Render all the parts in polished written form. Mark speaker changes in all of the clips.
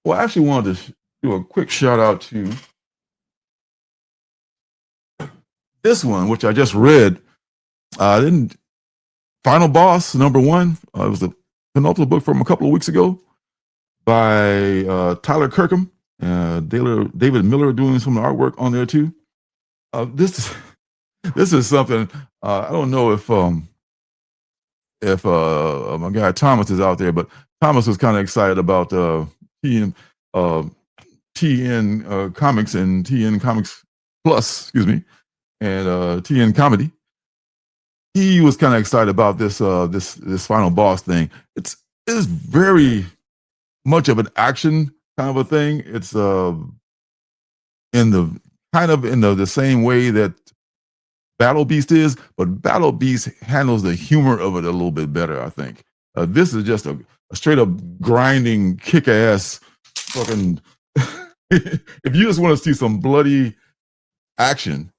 Speaker 1: Well, I actually wanted to do a quick shout out to this one, which I just read. Didn't Final Boss #1. It was the penultimate book from a couple of weeks ago by Tyler Kirkham. David Miller doing some artwork on there too. This is something I don't know if my guy Thomas is out there, but Thomas was kind of excited about TN Comics and TN Comics Plus, excuse me, and TN Comedy. He was kind of excited about this Final Boss thing. It's very much of an action kind of a thing. It's in the same way that Battle Beast is, but Battle Beast handles the humor of it a little bit better, I think. This is just a straight up grinding, kick ass fucking. If you just want to see some bloody action,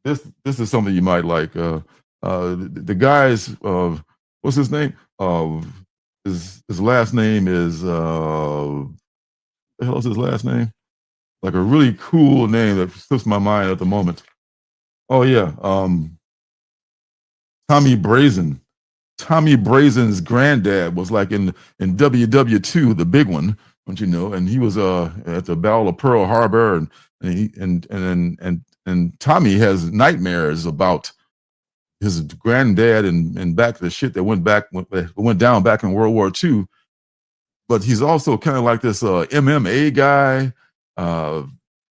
Speaker 1: this is something you might like. The guy's what's his name? His last name is the hell is his last name? Like a really cool name that slips my mind at the moment. Oh yeah, Tommy Brazen. Tommy Brazen's granddad was like in WW2, the big one, don't you know? And he was at the Battle of Pearl Harbor, and Tommy has nightmares about his granddad and back the shit that went down back in World War II. But he's also kind of like this MMA guy.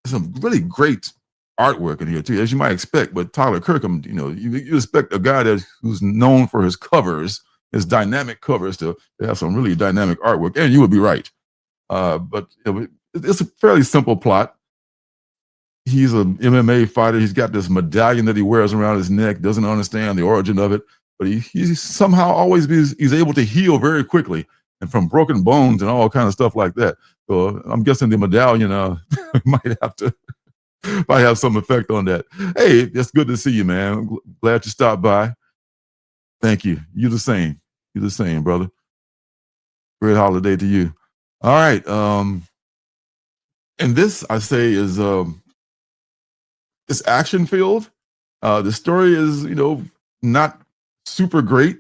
Speaker 1: Some really great artwork in here too, as you might expect. But Tyler Kirkham, you expect a guy who's known for his covers, his dynamic covers, to have some really dynamic artwork, and you would be right. But it's a fairly simple plot. He's an MMA fighter. He's got this medallion that he wears around his neck. Doesn't understand the origin of it, but he somehow always he's able to heal very quickly and from broken bones and all kind of stuff like that. So I'm guessing the medallion might have some effect on that. Hey, it's good to see you, man. Glad you stopped by. Thank you. You the same. You the same, brother. Great holiday to you. All right. And this, I say, is it's action filled. The story is, not super great,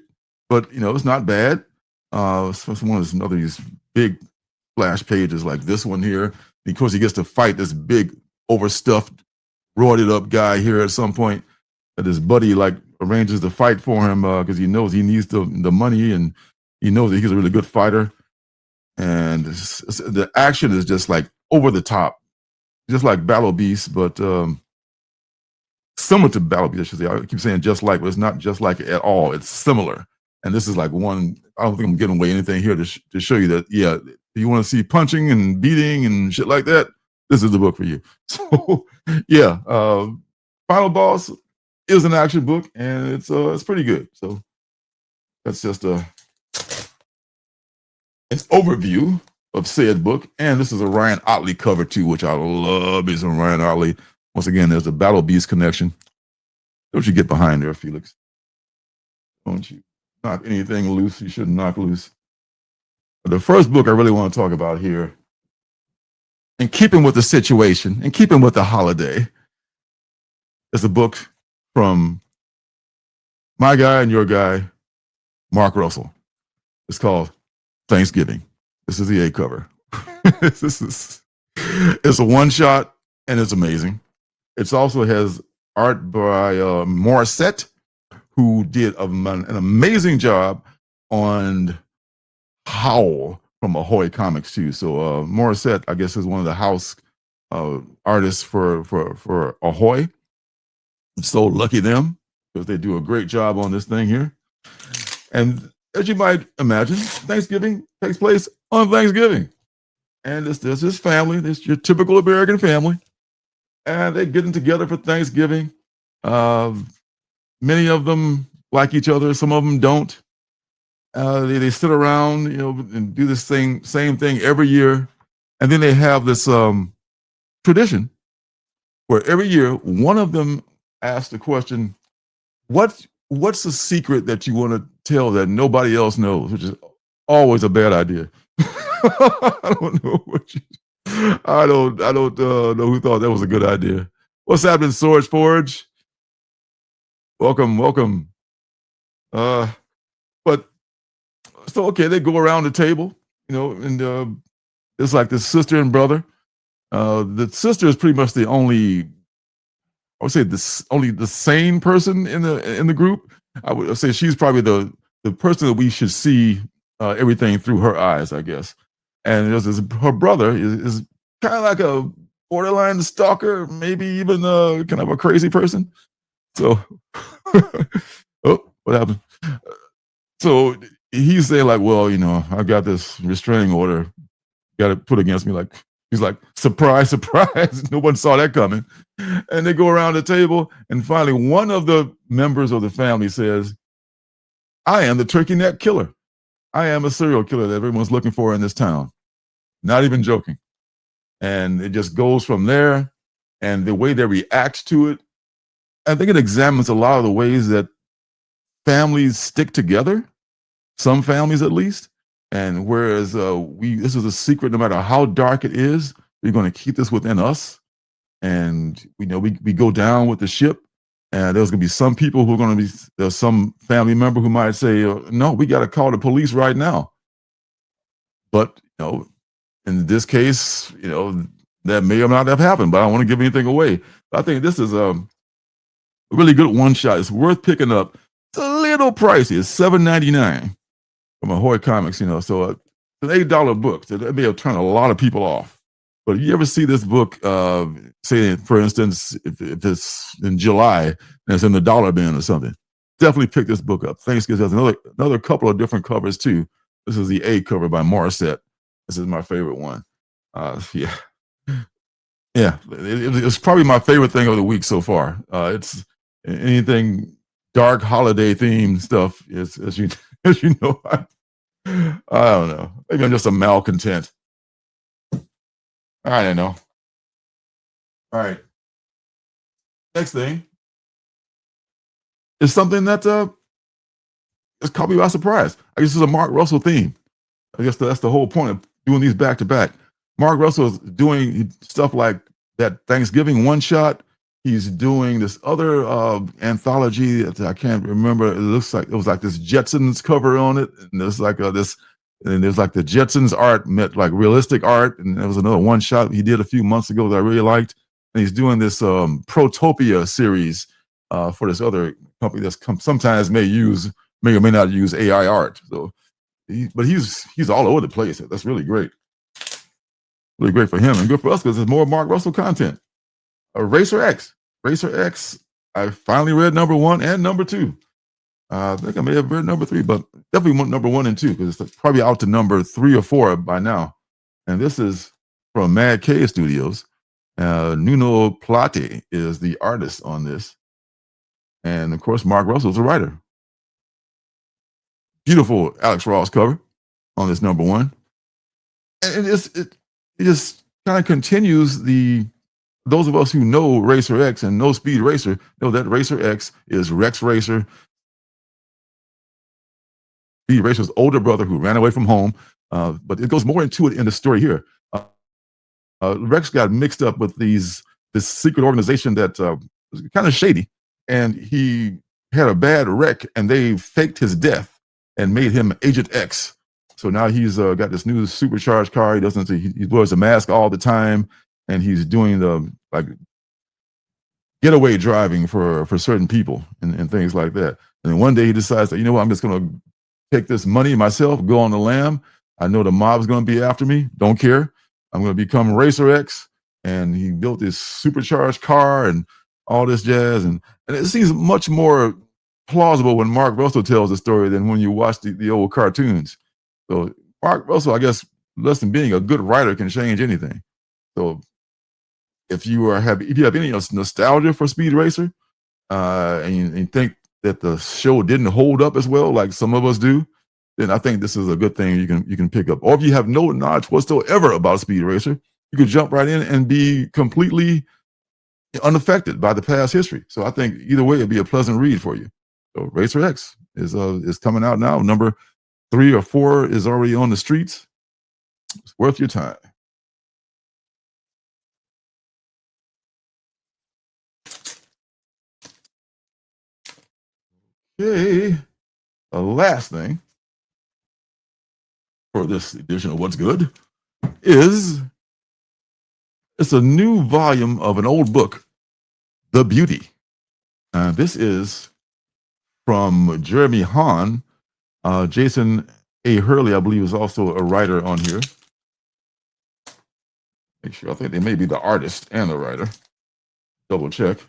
Speaker 1: but it's not bad. It's one of these big splash pages like this one here, because he gets to fight this big overstuffed, roided up guy here at some point that his buddy like arranges to fight for him because he knows he needs the money, and he knows that he's a really good fighter. And the action is just like over the top, just like Battle Beast, but similar to Battle Beast, I should say. I keep saying just like, but it's not just like it at all. It's similar. And this is like one, I don't think I'm giving away anything here to show you that, yeah, if you want to see punching and beating and shit like that, this is the book for you. So, yeah, Final Boss is an action book, and it's pretty good. So that's just an overview of said book. And this is a Ryan Ottley cover too, which I love. Is some Ryan Ottley. Once again, there's a Battle Beast connection. Don't you get behind there, Felix? Don't you knock anything loose you shouldn't knock loose. But the first book I really want to talk about here, in keeping with the situation, in keeping with the holiday, is a book from my guy and your guy, Mark Russell. It's called Thanksgiving. This is the A cover. It's a one shot, and it's amazing. It also has art by Morissette, who did an amazing job on Howl from Ahoy Comics too. So Morissette, I guess, is one of the house artists for Ahoy. So lucky them, because they do a great job on this thing here. And as you might imagine, Thanksgiving takes place on Thanksgiving. And there's this family, this your typical American family, and they're getting together for Thanksgiving. Many of them like each other, some of them don't. They sit around, and do this same thing every year. And then they have this tradition where every year one of them asks the question, what's the secret that you want to tell that nobody else knows, which is always a bad idea. I don't know what you. I don't know who thought that was a good idea. What's happening, Swords Forge? Welcome, welcome. But so okay, they go around the table, and it's like this sister and brother. The sister is pretty much the only, I would say, only the sane person in the group. I would say she's probably the person that we should see everything through her eyes, I guess. And her brother is kind of like a borderline stalker, maybe even kind of a crazy person. So, oh, what happened? So he's saying like, well, I got this restraining order, got it put against me. Like he's like, surprise, surprise, no one saw that coming. And they go around the table, and finally, one of the members of the family says, "I am the turkey neck killer. I am a serial killer that everyone's looking for in this town." Not even joking. And it just goes from there. And the way they react to it, I think it examines a lot of the ways that families stick together, some families at least. And whereas this is a secret, no matter how dark it is, we're going to keep this within us. And we go down with the ship. And there's going to be some people who are going to be, there's some family member who might say, no, we got to call the police right now. But, in this case, that may or not have happened, but I don't want to give anything away. But I think this is a really good one shot. It's worth picking up. It's a little pricey. It's $7.99 from Ahoy Comics, so it's an $8 book. So that may have turned a lot of people off. But if you ever see this book, say, for instance, if it's in July and it's in the dollar bin or something, definitely pick this book up. Thanksgiving has another couple of different covers too. This is the A cover by Morissette. This is my favorite one. Yeah. It's probably my favorite thing of the week so far. It's anything dark holiday themed stuff. As you know, I don't know. Maybe I'm just a malcontent. I don't know. All right. Next thing is something that has caught me by surprise. I guess it's a Mark Russell theme. I guess that's the whole point of doing these back to back. Mark Russell is doing stuff like that Thanksgiving one shot. He's doing this other anthology that I can't remember. It looks like it was like this Jetsons cover on it, and there's like and there's like the Jetsons art met like realistic art, and there was another one shot he did a few months ago that I really liked. And he's doing this Protopia series for this other company that's sometimes may or may not use AI art. So, but he's all over the place. That's really great. Really great for him and good for us because there's more Mark Russell content. Racer X. I finally read number 1 and number 2. I think I may have read number 3, but definitely number 1 and 2 because it's probably out to number 3 or 4 by now. And this is from Mad K Studios. Nuno Plate is the artist on this. And of course, Mark Russell is the writer. Beautiful Alex Ross cover on this number 1. And it just kind of continues those of us who know Racer X and know Speed Racer know that Racer X is Rex Racer, Speed Racer's older brother who ran away from home. But it goes more into it in the story here. Rex got mixed up with this secret organization that was kind of shady, and he had a bad wreck, and they faked his death and made him Agent X. So now he's got this new supercharged car. He wears a mask all the time, and he's doing the like getaway driving for certain people and things like that. And then one day he decides that, I'm just going to take this money myself, go on the lam. I know the mob's going to be after me. Don't care. I'm going to become Racer X. And he built this supercharged car and all this jazz. And it seems much more plausible when Mark Russell tells the story than when you watch the old cartoons. So Mark Russell, I guess, less than being a good writer, can change anything. So if you have any nostalgia for Speed Racer, and you think that the show didn't hold up as well, like some of us do, then I think this is a good thing you can pick up. Or if you have no knowledge whatsoever about Speed Racer, you can jump right in and be completely unaffected by the past history. So I think either way, it'd be a pleasant read for you. So Racer X is coming out now. Number 3 or 4 is already on the streets. It's worth your time. Okay. The last thing for this edition of What's Good is it's a new volume of an old book, The Beauty. This is from Jeremy Hahn. Jason A. Hurley, I believe, is also a writer on here. Make sure, I think they may be the artist and the writer. Double check.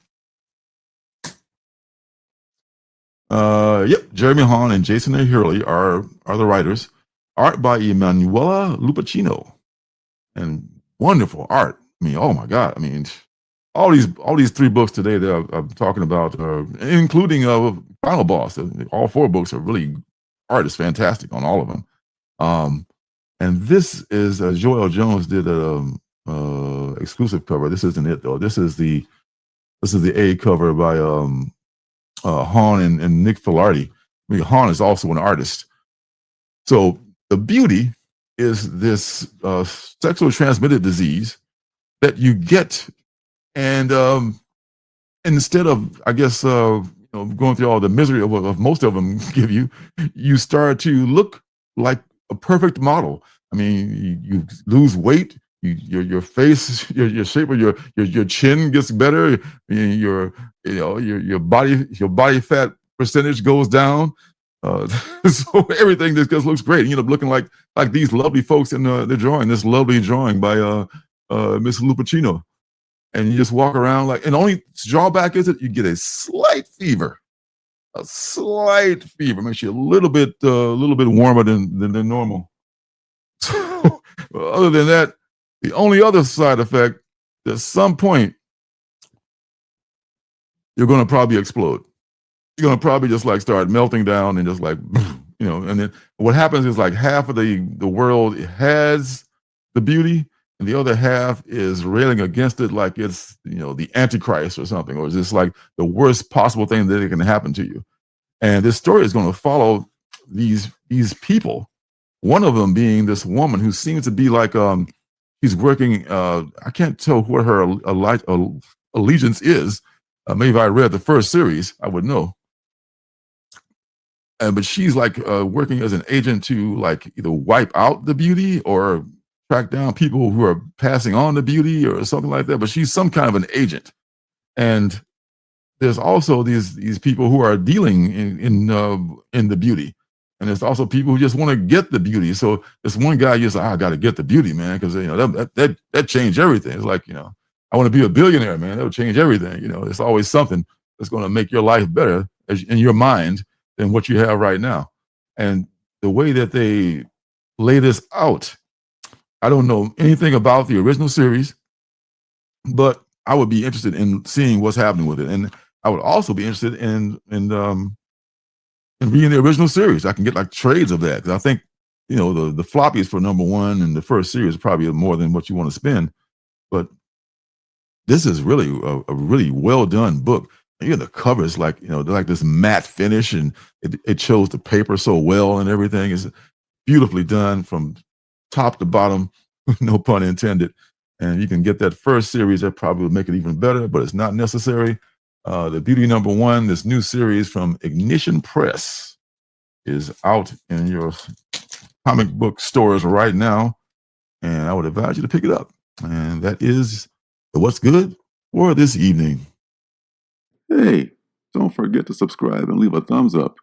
Speaker 1: Yep, Jeremy Hahn and Jason A. Hurley are the writers. Art by Emanuela Lupacchino, and wonderful art. I mean, oh my God! I mean, all these 3 books today that I'm talking about, including Final Boss. All 4 books are really, art is fantastic on all of them. And this is Joel Jones did a exclusive cover. This isn't it though. This is the A cover by Hahn and Nick Filardi. I mean, Hahn is also an artist. So the beauty is this sexually transmitted disease that you get, and instead of, I guess, going through all the misery of most of them give you, you start to look like a perfect model. I mean, you lose weight. Your face, your shape of your chin gets better. Your body fat percentage goes down. So everything just looks great. You end up looking like these lovely folks in the drawing. This lovely drawing by Miss Lupacchino, and you just walk around like. And the only drawback is that you get a slight fever. A slight fever makes you a little bit warmer than normal. So, other than that, the only other side effect, at some point, you're going to probably explode. You're going to probably just like start melting down and just like, and then what happens is like half of the world has the beauty and the other half is railing against it like it's, the Antichrist or something, or just like the worst possible thing that can happen to you. And this story is going to follow these people, one of them being this woman who seems to be like, she's working, I can't tell what her allegiance is. Maybe if I read the first series, I would know. But she's like working as an agent to like either wipe out the beauty or track down people who are passing on the beauty or something like that. But she's some kind of an agent. And there's also these people who are dealing in the beauty. And there's also people who just want to get the beauty. So this one guy just like, I got to get the beauty, man, because that changed everything. It's like, I want to be a billionaire, man. That would change everything. It's always something that's going to make your life better in your mind than what you have right now. And the way that they lay this out, I don't know anything about the original series, but I would be interested in seeing what's happening with it. And I would also be interested in reading the original series. I can get like trades of that, because I think the floppies for number 1 and the first series is probably more than what you want to spend. But this is really a really well done book. The cover is like they're like this matte finish, and it shows the paper so well, and everything is beautifully done from top to bottom, no pun intended. And you can get that first series. That probably would make it even better, but it's not necessary. The Beauty number 1, this new series from Ignition Press, is out in your comic book stores right now, and I would advise you to pick it up. And that is What's Good for this evening. Hey, don't forget to subscribe and leave a thumbs up.